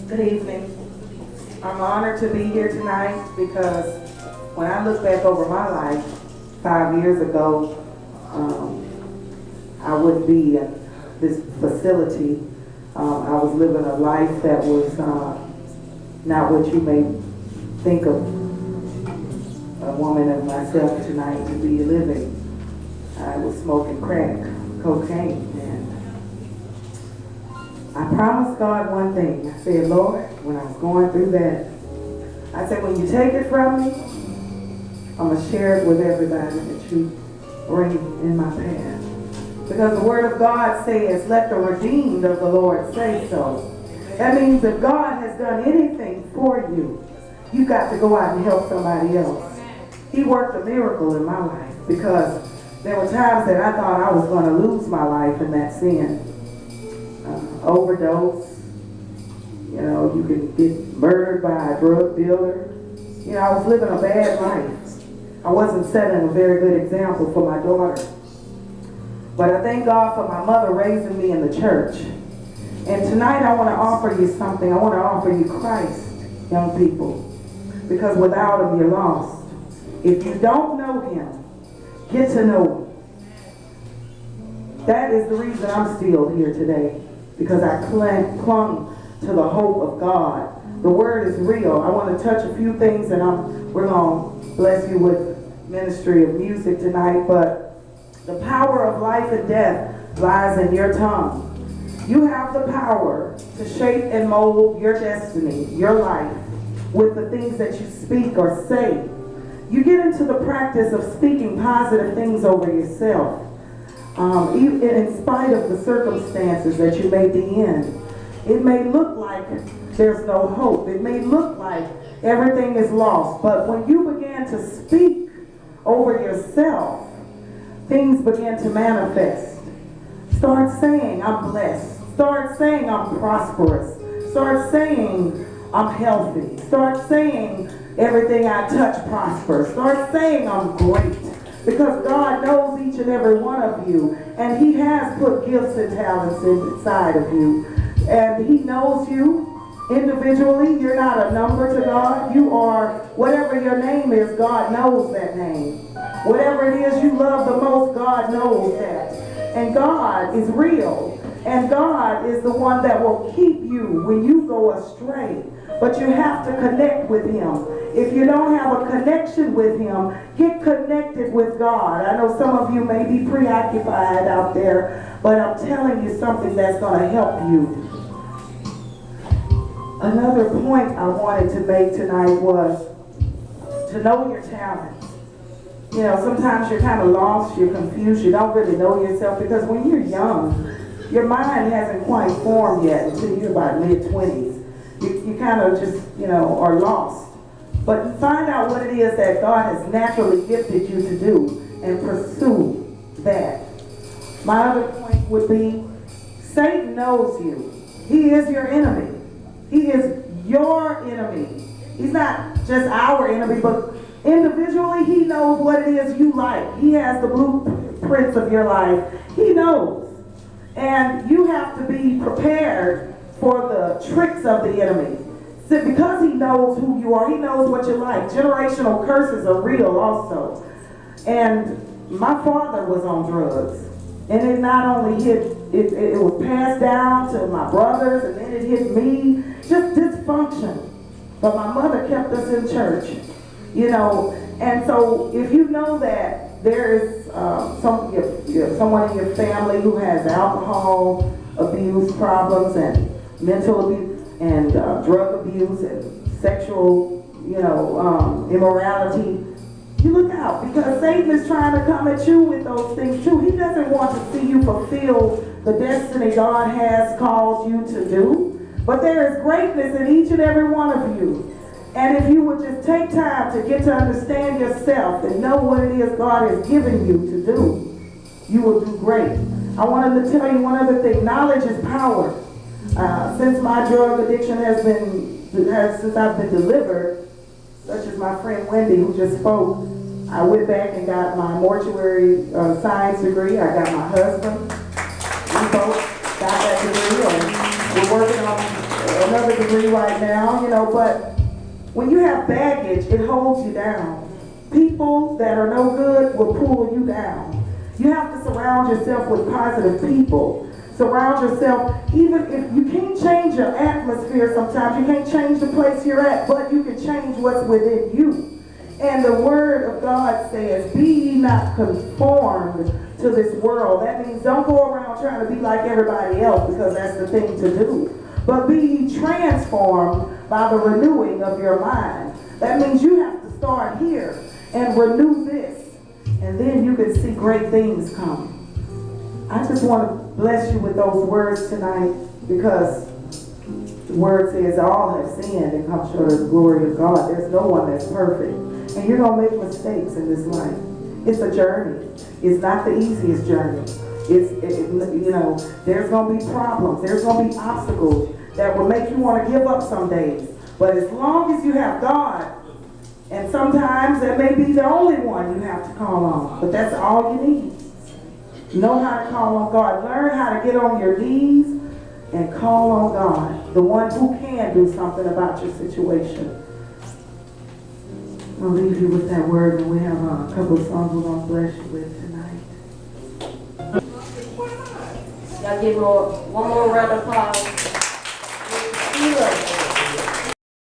Good evening. I'm honored to be here tonight because when I look back over my life 5 years ago, I wouldn't be in this facility. I was living a life that was not what you may think of a woman of myself tonight to be living. I was smoking crack, cocaine, and I promised God one thing. I said, Lord, when I was going through that, I said, when you take it from me, I'm going to share it with everybody that you bring in my path. Because the Word of God says, let the redeemed of the Lord say so. That means if God has done anything for you, you got to go out and help somebody else. He worked a miracle in my life because there were times that I thought I was going to lose my life in that sin. Overdose. You know, you can get murdered by a drug dealer. You know, I was living a bad life. I wasn't setting a very good example for my daughter. But I thank God for my mother raising me in the church. And tonight I want to offer you something. I want to offer you Christ, young people. Because without Him, you're lost. If you don't know Him, get to know Him. That is the reason I'm still here today. Because I clung to the hope of God. The Word is real. I want to touch a few things, and we're going to bless you with ministry of music tonight. But the power of life and death lies in your tongue. You have the power to shape and mold your destiny, your life, with the things that you speak or say. You get into the practice of speaking positive things over yourself. In spite of the circumstances that you may be in. It may look like there's no hope. It may look like everything is lost. But when you begin to speak over yourself, things begin to manifest. Start saying, I'm blessed. Start saying, I'm prosperous. Start saying, I'm healthy. Start saying, everything I touch prospers. Start saying, I'm great. Because God knows each and every one of you. And He has put gifts and talents inside of you. And He knows you individually. You're not a number to God. You are, whatever your name is, God knows that name. Whatever it is you love the most, God knows that. And God is real. And God is the one that will keep you when you go astray. But you have to connect with Him. If you don't have a connection with Him, get connected with God. I know some of you may be preoccupied out there, but I'm telling you something that's going to help you. Another point I wanted to make tonight was to know your talents. You know, sometimes you're kind of lost, you're confused, you don't really know yourself, because when you're young, your mind hasn't quite formed yet until you're about mid-20s. You kind of just, you know, are lost. But find out what it is that God has naturally gifted you to do and pursue that. My other point would be, Satan knows you. He is your enemy. He is your enemy. He's not just our enemy, but individually he knows what it is you like. He has the blueprints of your life. He knows. And you have to be prepared for the tricks of the enemy. So because he knows who you are, he knows what you like. Generational curses are real also. And my father was on drugs. And it not only hit, it was passed down to my brothers, and then it hit me. Just dysfunction. But my mother kept us in church. You know, and so if you know that there is someone in your family who has alcohol abuse problems and mental abuse and drug abuse and sexual, you know, immorality, you look out, because Satan is trying to come at you with those things too. He doesn't want to see you fulfill the destiny God has called you to do. But there is greatness in each and every one of you. And if you would just take time to get to understand yourself and know what it is God has given you to do, you will do great. I wanted to tell you one other thing. Knowledge is power. Since my drug addiction since I've been delivered, such as my friend Wendy who just spoke, I went back and got my mortuary science degree. I got my husband. We both got that degree, and we're working on another got a degree right now, you know, but when you have baggage, it holds you down. People that are no good will pull you down. You have to surround yourself with positive people. Surround yourself, even if you can't change your atmosphere sometimes, you can't change the place you're at, but you can change what's within you. And the word of God says, be ye not conformed to this world. That means don't go around trying to be like everybody else, because that's the thing to do. But be ye transformed by the renewing of your mind. That means you have to start here and renew this. And then you can see great things come. I just want to bless you with those words tonight, because the word says all have sinned and come short of the glory of God. There's no one that's perfect. And you're going to make mistakes in this life. It's a journey. It's not the easiest journey. You know, there's going to be problems. There's going to be obstacles that will make you want to give up some days. But as long as you have God, and sometimes that may be the only one you have to call on, but that's all you need. Know how to call on God. Learn how to get on your knees and call on God, the one who can do something about your situation. I'll leave you with that word, and we have a couple of songs we're going to bless you with tonight. Y'all give her one more round of applause.